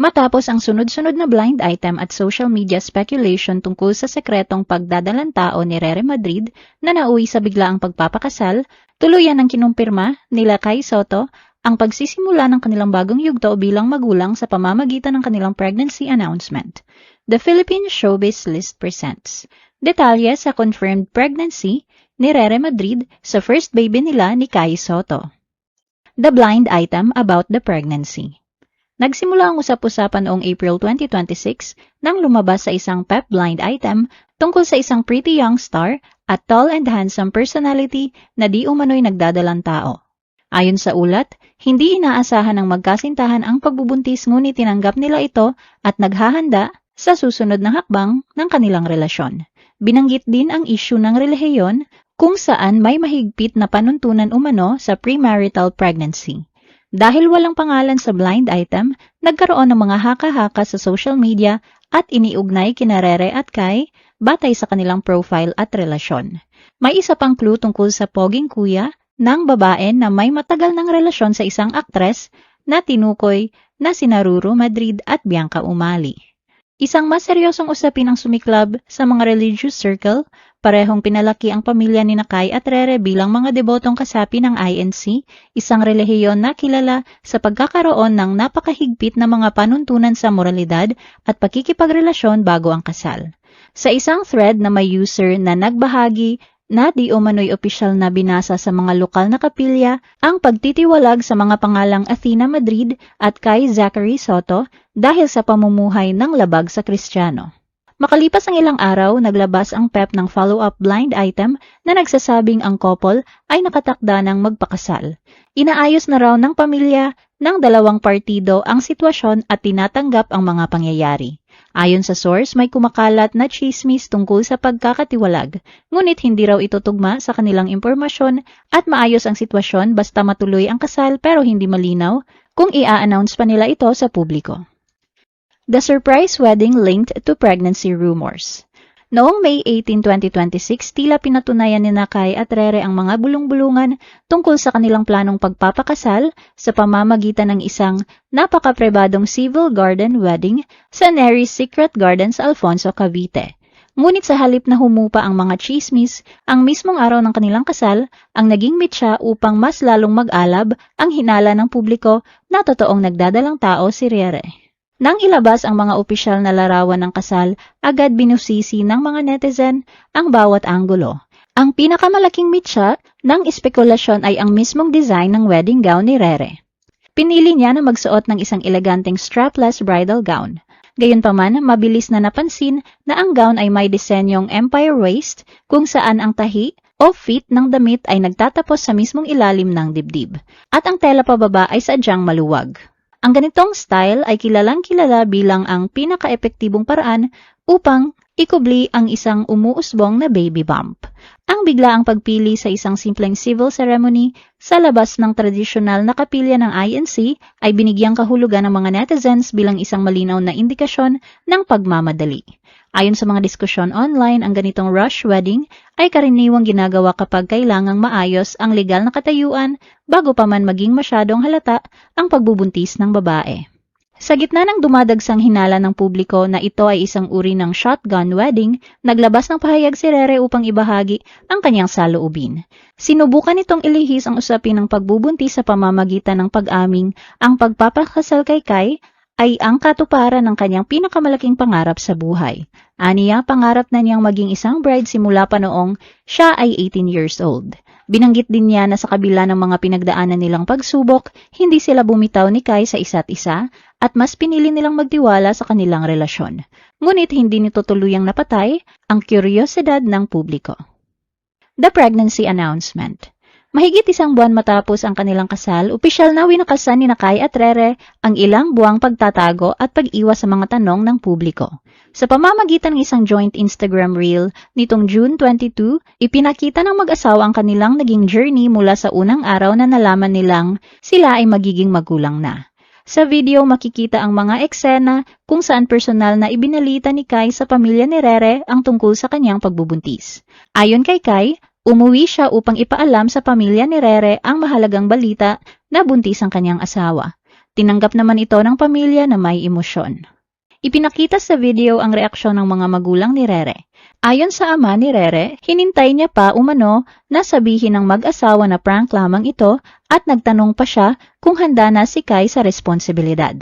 Matapos ang sunod-sunod na blind item at social media speculation tungkol sa sekretong pagdadalang tao ni Rere Madrid na nauwi sa biglaang pagpapakasal, tuluyan ang kinumpirma nila Kai Soto ang pagsisimula ng kanilang bagong yugto bilang magulang sa pamamagitan ng kanilang pregnancy announcement. The Philippine Showbiz List presents detalye sa confirmed pregnancy ni Rere Madrid sa first baby nila ni Kai Soto. The blind item about the pregnancy. Nagsimula ang usap-usapan noong April 2026 nang lumabas sa isang pep blind item tungkol sa isang pretty young star at tall and handsome personality na di umano'y nagdadalang tao. Ayon sa ulat, hindi inaasahan ng magkasintahan ang pagbubuntis ngunit tinanggap nila ito at naghahanda sa susunod na hakbang ng kanilang relasyon. Binanggit din ang issue ng relihiyon kung saan may mahigpit na panuntunan umano sa premarital pregnancy. Dahil walang pangalan sa blind item, nagkaroon ng mga haka-haka sa social media at iniugnay kina Rere at Kai batay sa kanilang profile at relasyon. May isa pang clue tungkol sa poging kuya ng babae na may matagal ng relasyon sa isang aktres na tinukoy na sina Ruru Madrid at Bianca Umali. Isang mas seryosong usapin ang sumiklab sa mga religious circle, parehong pinalaki ang pamilya ni Kai at Rere bilang mga debotong kasapi ng INC, isang relihiyon na kilala sa pagkakaroon ng napakahigpit na mga panuntunan sa moralidad at pakikipagrelasyon bago ang kasal. Sa isang thread na may user na nagbahagi na di umano'y opisyal na binasa sa mga lokal na kapilya ang pagtitiwalag sa mga pangalang Athena Madrid at Kai Zachary Soto dahil sa pamumuhay ng labag sa Kristiyano. Makalipas ang ilang araw, naglabas ang PEP ng follow-up blind item na nagsasabing ang couple ay nakatakda ng magpakasal. Inaayos na raw ng pamilya ng dalawang partido ang sitwasyon at tinatanggap ang mga pangyayari. Ayon sa source, may kumakalat na chismis tungkol sa pagkakatiwalag, ngunit hindi raw ito tugma sa kanilang impormasyon at maayos ang sitwasyon basta matuloy ang kasal pero hindi malinaw kung i-a-announce pa nila ito sa publiko. The surprise wedding linked to pregnancy rumors. Noong May 18, 2026, tila pinatunayan ni Kai at Rere ang mga bulong-bulungan tungkol sa kanilang planong pagpapakasal sa pamamagitan ng isang napaka-pribadong civil garden wedding sa Nery's Secret Garden sa Alfonso, Cavite. Ngunit sa halip na humupa ang mga chismis, ang mismong araw ng kanilang kasal ang naging mitya upang mas lalong mag-alab ang hinala ng publiko na totoong nagdadalang tao si Rere. Nang ilabas ang mga opisyal na larawan ng kasal, agad binusisi ng mga netizen ang bawat anggulo. Ang pinakamalaking mitya ng espekulasyon ay ang mismong design ng wedding gown ni Rere. Pinili niya na magsuot ng isang eleganteng strapless bridal gown. Gayunpaman, mabilis na napansin na ang gown ay may disenyong empire waist kung saan ang tahi o fit ng damit ay nagtatapos sa mismong ilalim ng dibdib, at ang tela pababa ay sadyang maluwag. Ang ganitong style ay kilalang-kilala bilang ang pinaka-epektibong paraan upang ikubli ang isang umuusbong na baby bump. Ang biglaang pagpili sa isang simpleng civil ceremony sa labas ng tradisyonal na kapilya ng INC ay binigyang kahulugan ng mga netizens bilang isang malinaw na indikasyon ng pagmamadali. Ayon sa mga diskusyon online, ang ganitong rush wedding ay karaniwang ginagawa kapag kailangang maayos ang legal na katayuan bago pa man maging masyadong halata ang pagbubuntis ng babae. Sa gitna ng dumadagsang hinala ng publiko na ito ay isang uri ng shotgun wedding, naglabas ng pahayag si Rere upang ibahagi ang kanyang saloobin. Sinubukan nitong ilihis ang usapin ng pagbubuntis sa pamamagitan ng pag-aming ang pagpapakasal kay Kai ay ang katuparan ng kanyang pinakamalaking pangarap sa buhay. Aniya, pangarap na niyang maging isang bride simula pa noong siya ay 18 years old. Binanggit din niya na sa kabila ng mga pinagdaanan nilang pagsubok, hindi sila bumitaw ni Kai sa isa't isa at mas pinili nilang magtiwala sa kanilang relasyon. Ngunit hindi nito tuluyang napatay ang kuryosidad ng publiko. The pregnancy announcement. Mahigit isang buwan matapos ang kanilang kasal, opisyal na winakasan ni Kai at Rere ang ilang buwang pagtatago at pag-iwas sa mga tanong ng publiko. Sa pamamagitan ng isang joint Instagram reel nitong June 22, ipinakita ng mag-asawa ang kanilang naging journey mula sa unang araw na nalaman nilang sila ay magiging magulang na. Sa video, makikita ang mga eksena kung saan personal na ibinalita ni Kai sa pamilya ni Rere ang tungkol sa kanyang pagbubuntis. Ayon kay Kai, umuwi siya upang ipaalam sa pamilya ni Rere ang mahalagang balita na buntis ang kanyang asawa. Tinanggap naman ito ng pamilya na may emosyon. Ipinakita sa video ang reaksyon ng mga magulang ni Rere. Ayon sa ama ni Rere, hinintay niya pa umano na sabihin ng mag-asawa na prank lamang ito at nagtanong pa siya kung handa na si Kai sa responsibilidad.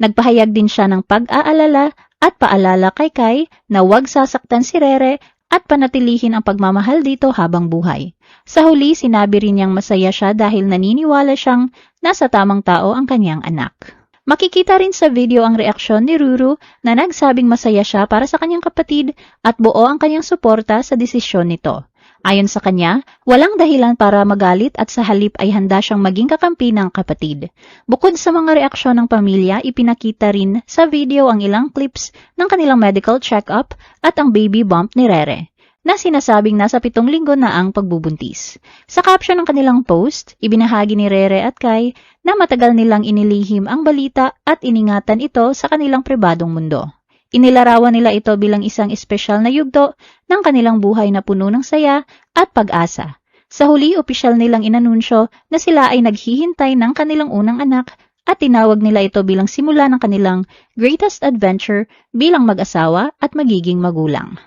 Nagpahayag din siya ng pag-aalala at paalala kay Kai na huwag sasaktan si Rere at panatilihin ang pagmamahal dito habang buhay. Sa huli, sinabi rin niyang masaya siya dahil naniniwala siyang nasa tamang tao ang kanyang anak. Makikita rin sa video ang reaksyon ni Ruru na nagsabing masaya siya para sa kanyang kapatid at buo ang kanyang suporta sa desisyon nito. Ayon sa kanya, walang dahilan para magalit at sa halip ay handa siyang maging kakampi ng kapatid. Bukod sa mga reaksyon ng pamilya, ipinakita rin sa video ang ilang clips ng kanilang medical check-up at ang baby bump ni Rere, na sinasabing nasa 7 linggo na ang pagbubuntis. Sa caption ng kanilang post, ibinahagi ni Rere at Kai na matagal nilang inilihim ang balita at iningatan ito sa kanilang pribadong mundo. Inilarawan nila ito bilang isang espesyal na yugto ng kanilang buhay na puno ng saya at pag-asa. Sa huli, opisyal nilang inanunsyo na sila ay naghihintay ng kanilang unang anak at tinawag nila ito bilang simula ng kanilang greatest adventure bilang mag-asawa at magiging magulang.